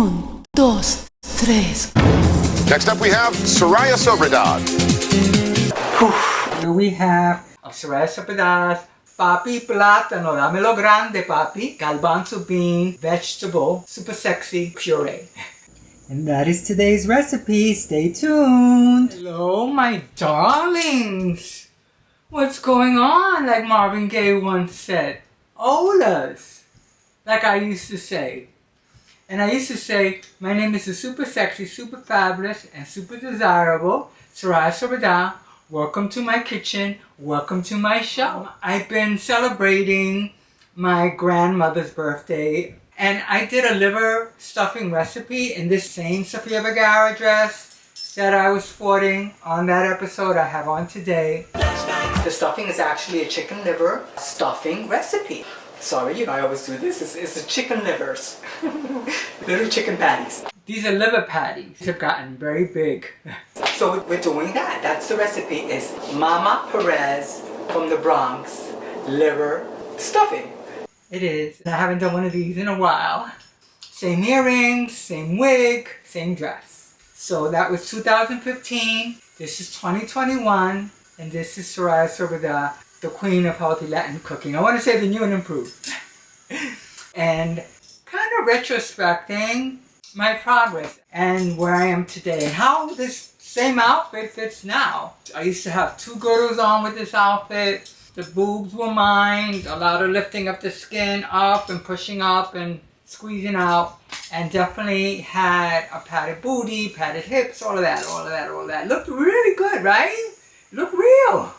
Un, dos, tres. Next up we have Soraya Sobradad. Here we have Soraya Sobradad's Papi Platano, dámelo grande papi, Garbanzo bean, vegetable, super sexy puree. And that is today's recipe. Stay tuned. Hello, my darlings. What's going on? Like Marvin Gaye once said. Holas. Like I used to say. And I used to say, my name is the super sexy, super fabulous, and super desirable Soraya Sobradad. Welcome to my kitchen. Welcome to my show. I've been celebrating my grandmother's birthday, and I did a liver stuffing recipe in this same Sofia Vergara dress that I was sporting on that episode I have on today. The stuffing is actually a chicken liver stuffing recipe. Sorry, I always do this. It's the chicken livers. Little chicken patties. These are liver patties. They've gotten very big. So we're doing that. That's the recipe. Is Mama Perez from the Bronx liver stuffing. It is. I haven't done one of these in a while. Same earrings, same wig, same dress. So that was 2015. This is 2021. And this is Soraya Sobradad, the queen of healthy Latin cooking. I want to say the new and improved. And kind of retrospecting my progress and where I am today and how this same outfit fits now. I used to have 2 girdles on with this outfit. The boobs were mine, a lot of lifting of the skin up and pushing up and squeezing out, and definitely had a padded booty, padded hips, all of that. Looked really good, right? Looked real.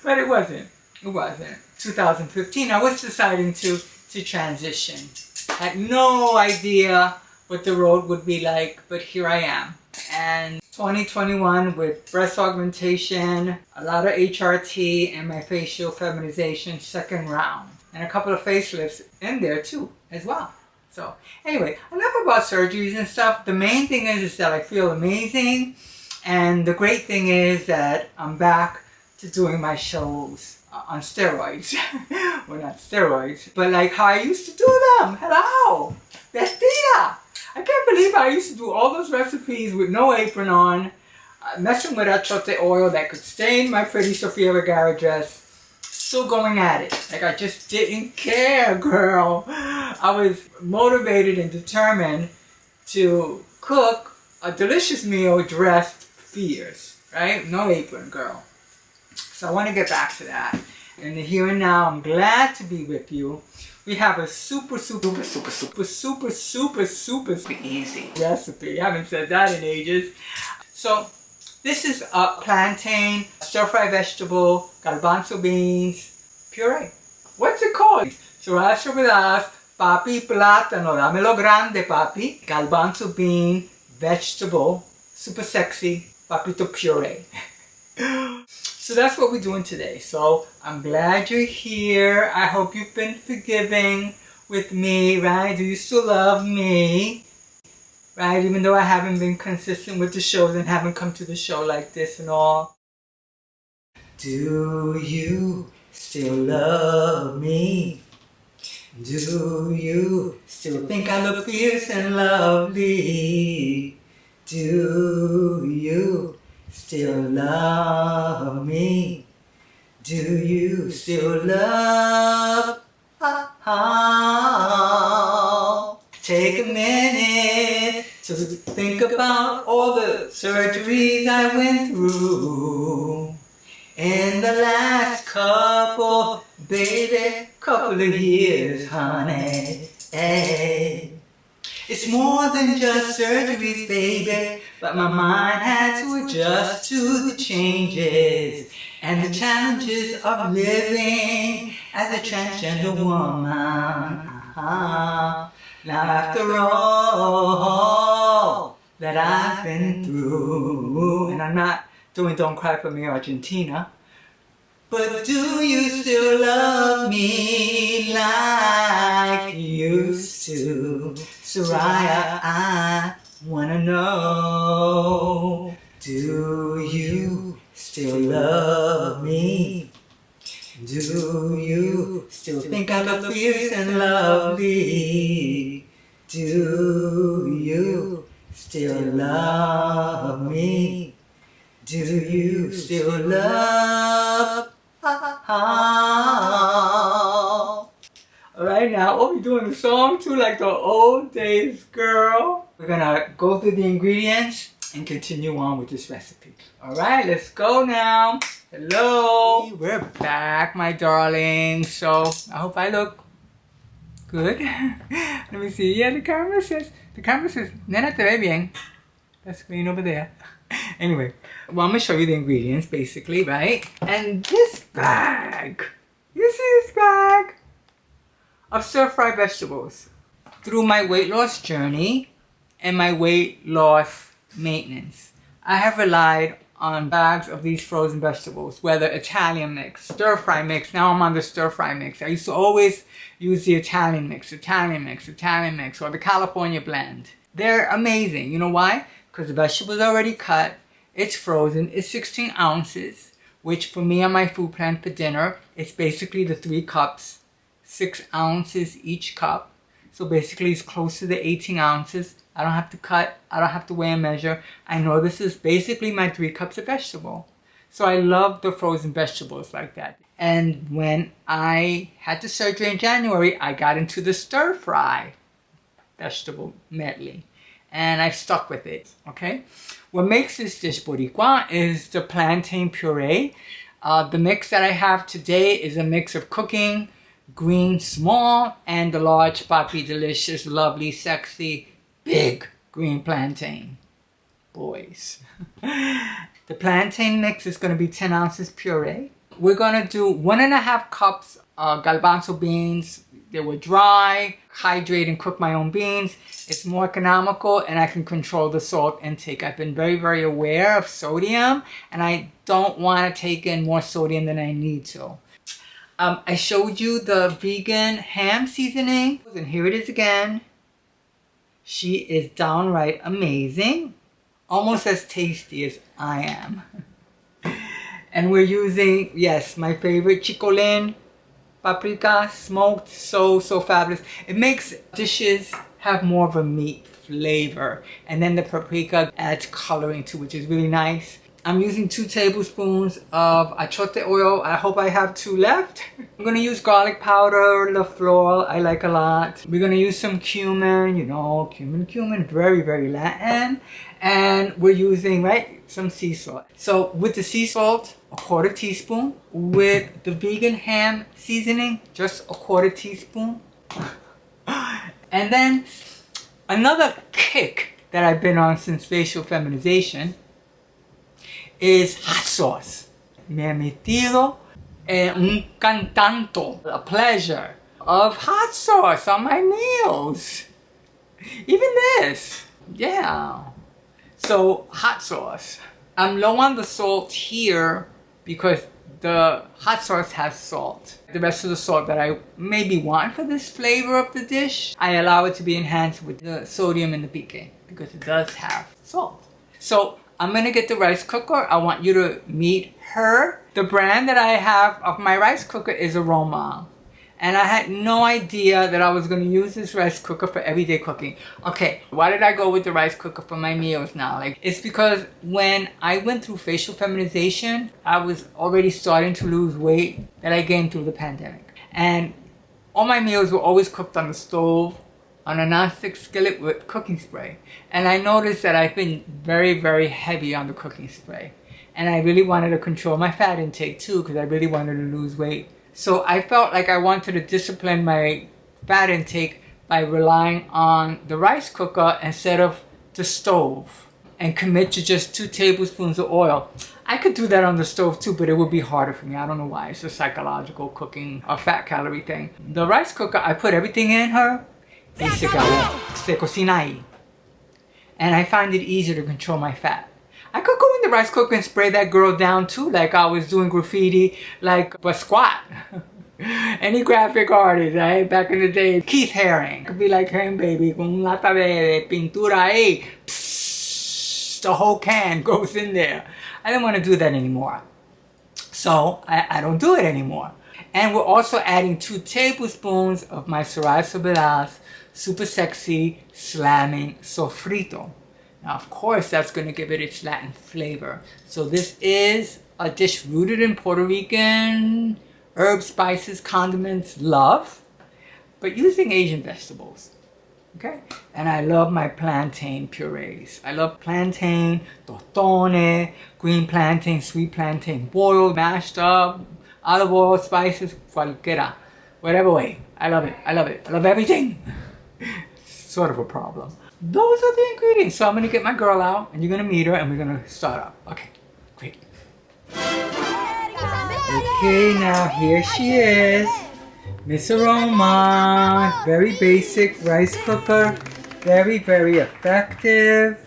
But it wasn't. 2015, I was deciding to transition. Had no idea what the road would be like, but here I am. And 2021 with breast augmentation, a lot of HRT, and my facial feminization second round. And a couple of facelifts in there too, as well. So anyway, enough about surgeries and stuff. The main thing is that I feel amazing. And the great thing is that I'm back to doing my shows on steroids. Well, not steroids, but like how I used to do them. Hello, Vestida. I can't believe I used to do all those recipes with no apron on, messing with achote oil that could stain my pretty Sofia Vergara dress. Still going at it. Like I just didn't care, girl. I was motivated and determined to cook a delicious meal dressed fierce, right? No apron, girl. So I want to get back to that. In the here and now, I'm glad to be with you. We have a super easy recipe. I haven't said that in ages. So this is a plantain, stir-fried vegetable, garbanzo beans, puree. What's it called? Soraya Sobradad's Papi Platano, dámelo grande papi, garbanzo bean, vegetable, super sexy, papito puree. So that's what we're doing today. So I'm glad you're here. I hope you've been forgiving with me, right? Do you still love me? Right? Even though I haven't been consistent with the shows and haven't come to the show like this and all. Do you still love me? Do you still think I look fierce and lovely? Do you still love me? Do you still love? Take a minute to think about all the surgeries I went through in the last couple of years, honey. Hey. It's more than just surgeries, baby, but my mind had to adjust to the changes and the challenges of living as a transgender woman. Now after all that I've been through, and I'm not doing Don't Cry For Me Argentina, but do you still love me like you used to? Soraya, I wanna know, do you still love me? Do you still think I look fierce and lovely? Do you still love me? Do you still love? Alright, now we'll be doing the song too, like the old days, girl. We're gonna go through the ingredients and continue on with this recipe. Alright, let's go now. Hello. We're back, my darling. So, I hope I look good. Let me see. Yeah, the camera says, Nena te ve bien. That's green over there. Anyway, well, I'm gonna show you the ingredients basically, right? And this bag, you see this bag of stir-fried vegetables. Through my weight loss journey and my weight loss maintenance, I have relied on bags of these frozen vegetables, whether Italian mix, stir-fry mix. Now I'm on the stir-fry mix. I used to always use the Italian mix, or the California blend. They're amazing. You know why? Because the vegetables are already cut. It's frozen. It's 16 ounces, which for me on my food plan for dinner, it's basically the 3 cups, 6 ounces each cup. So basically it's close to the 18 ounces. I don't have to cut. I don't have to weigh and measure. I know this is basically my 3 cups of vegetable. So I love the frozen vegetables like that. And when I had the surgery in January, I got into the stir-fry vegetable medley. And I've stuck with it, okay? What makes this dish Boricua is the plantain puree. The mix that I have today is a mix of cooking, green small, and the large papi delicious, lovely, sexy, big green plantain. Boys. The plantain mix is going to be 10 ounces puree. We're going to do 1.5 cups of Garbanzo beans. They were dry, hydrate and cook my own beans. It's more economical and I can control the salt intake. I've been very, very aware of sodium and I don't want to take in more sodium than I need to. I showed you the vegan ham seasoning and here it is again. She is downright amazing. Almost as tasty as I am. And we're using, yes, my favorite chicolin paprika, smoked, so fabulous. It makes dishes have more of a meat flavor. And then the paprika adds coloring too, which is really nice. I'm using 2 tablespoons of achote oil. I hope I have 2 left. I'm gonna use garlic powder, the floral, I like a lot. We're gonna use some cumin, you know, cumin, very, very Latin. And we're using, right, some sea salt. So with the sea salt, a 1/4 teaspoon. With the vegan ham seasoning, just a 1/4 teaspoon. And then another kick that I've been on since facial feminization is hot sauce. Me he metido un cantanto, a pleasure of hot sauce on my meals. Even this, yeah. So hot sauce. I'm low on the salt here because the hot sauce has salt. The rest of the salt that I maybe want for this flavor of the dish, I allow it to be enhanced with the sodium in the pique because it does have salt. So I'm gonna get the rice cooker. I want you to meet her. The brand that I have of my rice cooker is Aroma. And I had no idea that I was going to use this rice cooker for everyday cooking. Okay, why did I go with the rice cooker for my meals now? It's because when I went through facial feminization, I was already starting to lose weight that I gained through the pandemic. And all my meals were always cooked on the stove, on a non-stick skillet with cooking spray. And I noticed that I've been very, very heavy on the cooking spray. And I really wanted to control my fat intake too, because I really wanted to lose weight. So I felt like I wanted to discipline my fat intake by relying on the rice cooker instead of the stove and commit to just 2 tablespoons of oil. I could do that on the stove too, but it would be harder for me. I don't know why. It's a psychological cooking or fat calorie thing. The rice cooker, I put everything in her y se cocina ahí. And I find it easier to control my fat. I could go in the rice cooker and spray that girl down too, like I was doing graffiti, like a squat. Any graphic artist, right? Back in the day, Keith Haring. Could be like him, baby, con lata de pintura ahí. Psst, the whole can goes in there. I didn't want to do that anymore. So I don't do it anymore. And we're also adding 2 tablespoons of my Soraya super sexy, slamming sofrito. Now, of course, that's going to give it its Latin flavor. So this is a dish rooted in Puerto Rican herbs, spices, condiments, love, but using Asian vegetables. Okay? And I love my plantain purees. I love plantain, tostone, green plantain, sweet plantain, boiled, mashed up, olive oil, spices, cualquiera. Whatever way. I love it. I love it. I love everything. Sort of a problem. Those are the ingredients. So I'm going to get my girl out, and you're going to meet her, and we're going to start up. Okay, great. Okay, now here she is. Miss Aroma. Very basic rice cooker. Very, very effective.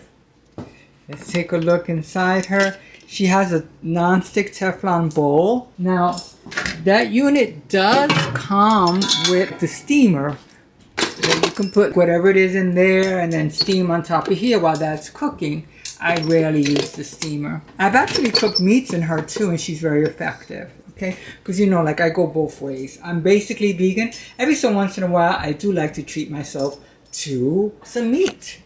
Let's take a look inside her. She has a non-stick Teflon bowl. Now, that unit does come with the steamer. So you can put whatever it is in there and then steam on top of here while that's cooking. I rarely use the steamer. I've actually cooked meats in her too, and she's very effective. Okay, because you know, like I go both ways. I'm basically vegan. Every so once in a while, I do like to treat myself to some meat.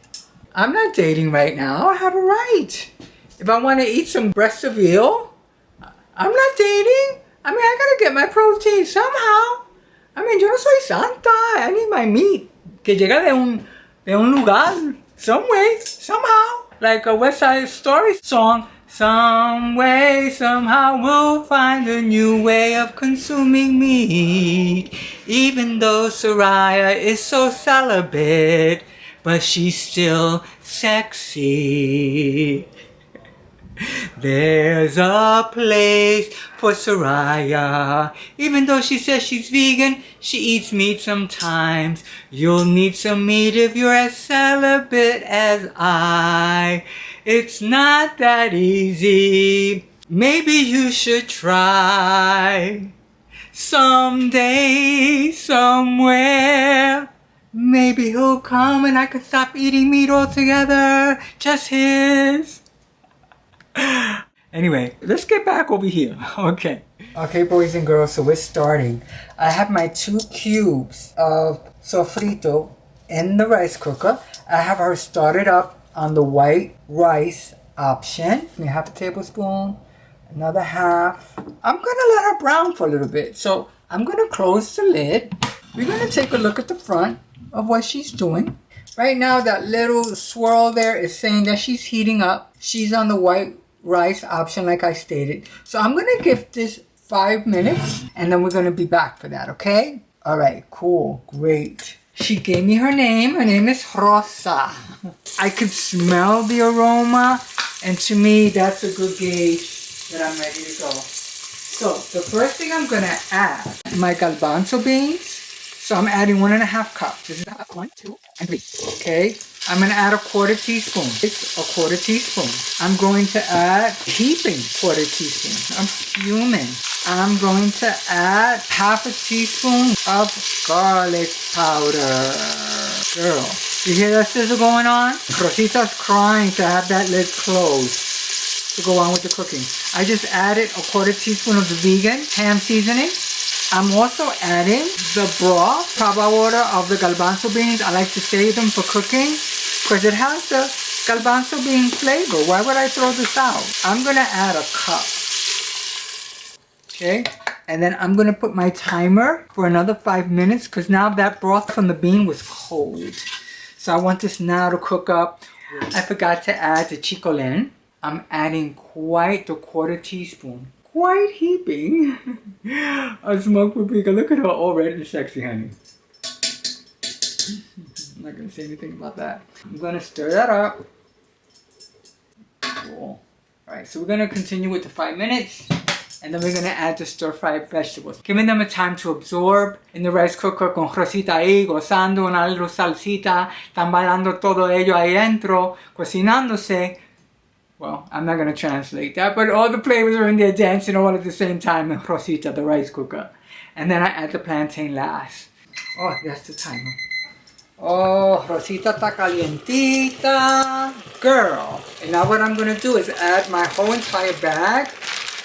I'm not dating right now. I have a right. If I want to eat some breast of veal, I'm not dating. I mean, I gotta get my protein somehow. I mean, yo no soy santa. I need my meat. Que llega de un lugar. Some way, somehow. Like a West Side Story song. Some way, somehow we'll find a new way of consuming meat. Even though Soraya is so celibate, but she's still sexy. There's a place for Soraya. Even though she says she's vegan, she eats meat sometimes. You'll need some meat if you're as celibate as I. It's not that easy. Maybe you should try. Someday, somewhere. Maybe he'll come and I can stop eating meat altogether. Just his. Anyway, let's get back over here. Okay, boys and girls, so we're starting. I have my 2 cubes of sofrito in the rice cooker. I have her started up on the white rice option. Half a tablespoon, another half. I'm gonna let her brown for a little bit. So I'm gonna close the lid. We're gonna take a look at the front of what she's doing. Right now, that little swirl there is saying that she's heating up. She's on the white rice option like I stated. So I'm going to give this 5 minutes and then we're going to be back for that, okay? All right, cool, great. She gave me her name. Her name is Rosa. I could smell the aroma, and to me, that's a good gauge that I'm ready to go. So the first thing I'm going to add, my garbanzo beans. So I'm adding 1.5 cups. This is 1, 2, and 3. Okay. I'm going to add a 1/4 teaspoon. It's a 1/4 teaspoon. I'm going to add heaping 1/4 teaspoon of cumin. I'm going to add 1/2 teaspoon of garlic powder. Girl, you hear that sizzle going on? Rosita's crying to have that lid closed to go on with the cooking. I just added a 1/4 teaspoon of the vegan ham seasoning. I'm also adding the broth, papa water of the garbanzo beans. I like to save them for cooking because it has the garbanzo bean flavor. Why would I throw this out? I'm going to add a cup. Okay, and then I'm going to put my timer for another 5 minutes because now that broth from the bean was cold. So I want this now to cook up. I forgot to add the chicolin. I'm adding quite a 1/4 teaspoon. Quite heaping of smoked paprika. Look at her, all red and sexy, honey. I'm not going to say anything about that. I'm going to stir that up. Cool. Alright, so we're going to continue with the 5 minutes. And then we're going to add the stir-fried vegetables. Giving them a time to absorb in the rice cooker con Rosita ahí, gozando una little salsita. Están bailando todo ello ahí dentro, cocinándose. Well, I'm not going to translate that, but all the flavors are in there dancing all at the same time in Rosita, the rice cooker. And then I add the plantain last. Oh, that's the timer. Oh, Rosita está calientita. Girl. And now what I'm going to do is add my whole entire bag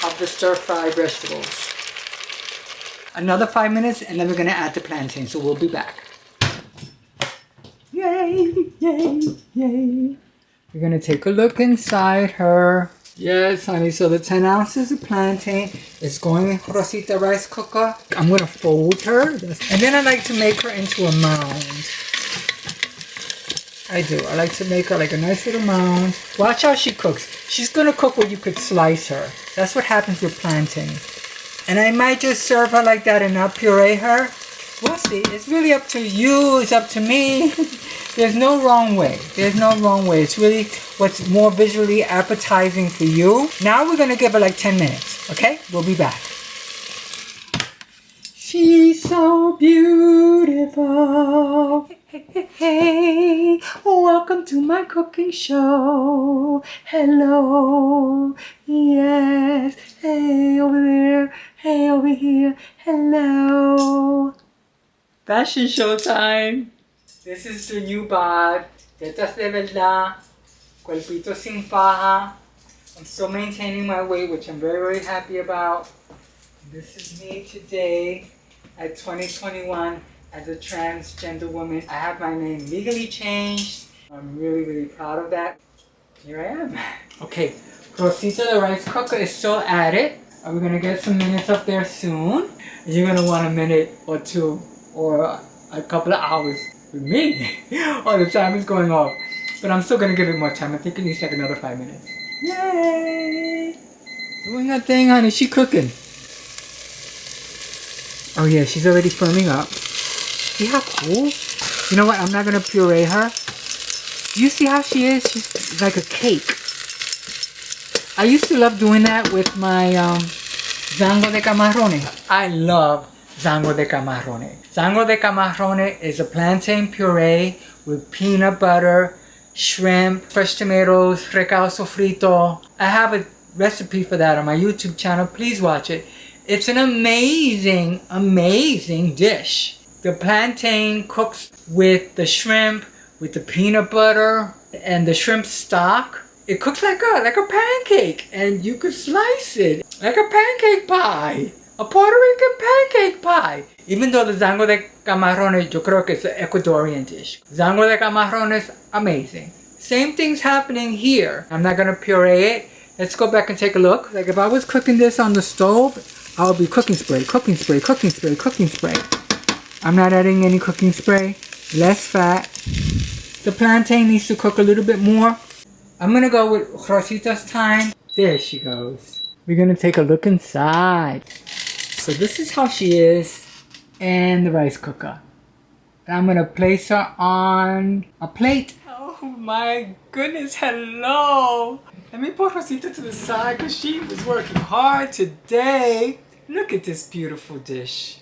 of the stir-fried vegetables. Another 5 minutes, and then we're going to add the plantain, so we'll be back. Yay, yay, yay. We're gonna take a look inside her. Yes, honey, so the 10 ounces of plantain is going in Rosita rice cooker. I'm gonna fold her. And then I like to make her into a mound. I do. I like to make her like a nice little mound. Watch how she cooks. She's gonna cook where you could slice her. That's what happens with plantain. And I might just serve her like that and not puree her. We'll see. It's really up to you. It's up to me. There's no wrong way. There's no wrong way. It's really what's more visually appetizing for you. Now we're going to give her like 10 minutes. Okay? We'll be back. She's so beautiful. Hey, hey, hey. Welcome to my cooking show. Hello. Yes. Hey, over there. Hey, over here. Hello. Fashion show time. This is the new bod. Tetas de verdad. Cuerpito sin faja. I'm still maintaining my weight, which I'm very, very happy about. This is me today at 2021 as a transgender woman. I have my name legally changed. I'm really, really proud of that. Here I am. Okay, Rosita, the rice cooker is still at it. We're gonna get some minutes up there soon. You're gonna want a minute or two or a couple of hours with me. Oh, the time is going off. But I'm still gonna give it more time. I think it needs like another 5 minutes. Yay! Doing her thing, honey. She cooking. Oh yeah, she's already firming up. See how cool? You know what? I'm not gonna puree her. Do you see how she is? She's like a cake. I used to love doing that with my zango de camarones. I love zango de camarones. Zango de camarones is a plantain puree with peanut butter, shrimp, fresh tomatoes, recao sofrito. I have a recipe for that on my YouTube channel. Please watch it. It's an amazing, amazing dish. The plantain cooks with the shrimp, with the peanut butter, and the shrimp stock. It cooks like a pancake, and you could slice it like a pancake pie. A Puerto Rican pancake pie. Even though the zango de camarones, yo creo que es an Ecuadorian dish. Zango de camarones, amazing. Same thing's happening here. I'm not gonna puree it. Let's go back and take a look. Like if I was cooking this on the stove, I would be cooking spray, cooking spray, cooking spray, cooking spray. I'm not adding any cooking spray. Less fat. The plantain needs to cook a little bit more. I'm gonna go with Rosita's time. There she goes. We're gonna take a look inside. So this is how she is in the rice cooker. And I'm gonna place her on a plate. Oh my goodness, hello. Let me put Rosita to the side because she was working hard today. Look at this beautiful dish.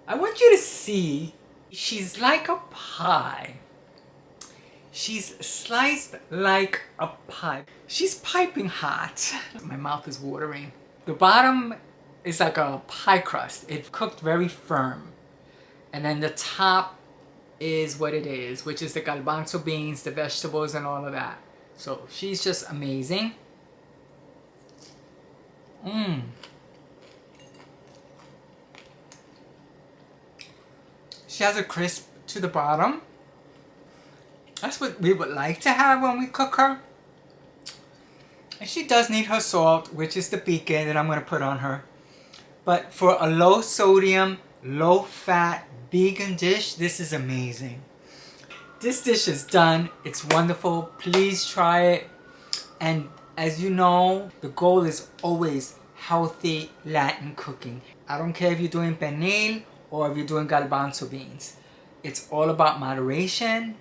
I want you to see, she's like a pie. She's sliced like a pie. She's piping hot. My mouth is watering. The bottom is like a pie crust. It's cooked very firm. And then the top is what it is, which is the garbanzo beans, the vegetables, and all of that. So she's just amazing. She has a crisp to the bottom. That's what we would like to have when we cook her. And she does need her salt, which is the pique that I'm going to put on her. But for a low sodium, low fat, vegan dish, this is amazing. This dish is done. It's wonderful. Please try it. And as you know, the goal is always healthy Latin cooking. I don't care if you're doing pernil or if you're doing garbanzo beans. It's all about moderation.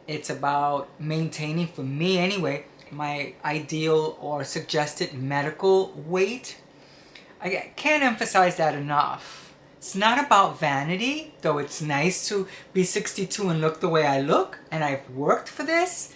It's about maintaining, for me anyway, my ideal or suggested medical weight. I can't emphasize that enough. It's not about vanity, though it's nice to be 62 and look the way I look, and I've worked for this,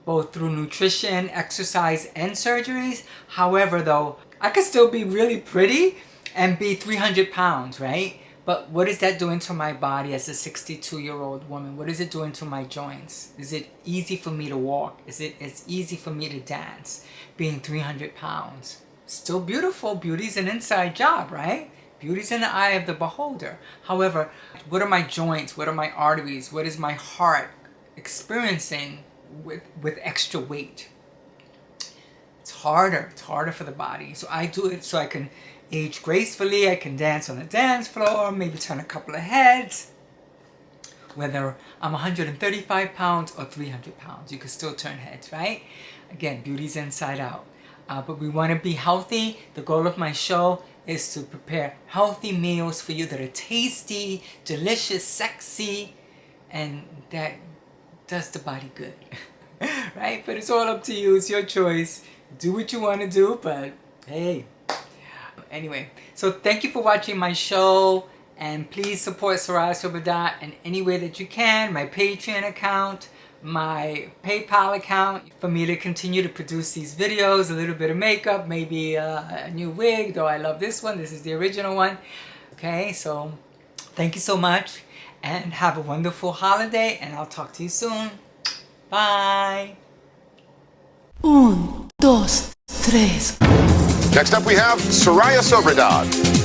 both through nutrition, exercise, and surgeries. However, though, I could still be really pretty and be 300 pounds, right? But what is that doing to my body as a 62-year-old woman? What is it doing to my joints? Is it easy for me to walk? Is it as easy for me to dance, being 300 pounds? Still beautiful. Beauty's an inside job, right? Beauty's in the eye of the beholder. However, what are my joints? What are my arteries? What is my heart experiencing with extra weight? It's harder for the body. So I do it so I can age gracefully. I can dance on the dance floor, maybe turn a couple of heads. Whether I'm 135 pounds or 300 pounds, you can still turn heads, right? Again, beauty's inside out. But we want to be healthy. The goal of my show is to prepare healthy meals for you that are tasty, delicious, sexy, and that does the body good. Right? But it's all up to you. It's your choice. Do what you want to do, but hey. Anyway, so thank you for watching my show. And please support Soraya Sobredat in any way that you can. My Patreon account, my PayPal account, for me to continue to produce these videos. A little bit of makeup, maybe a new wig, though I love this one. This is the original one. Okay, so thank you so much. And have a wonderful holiday. And I'll talk to you soon. Bye. 1, 2, 3. Next up, we have Soraya Sobredat.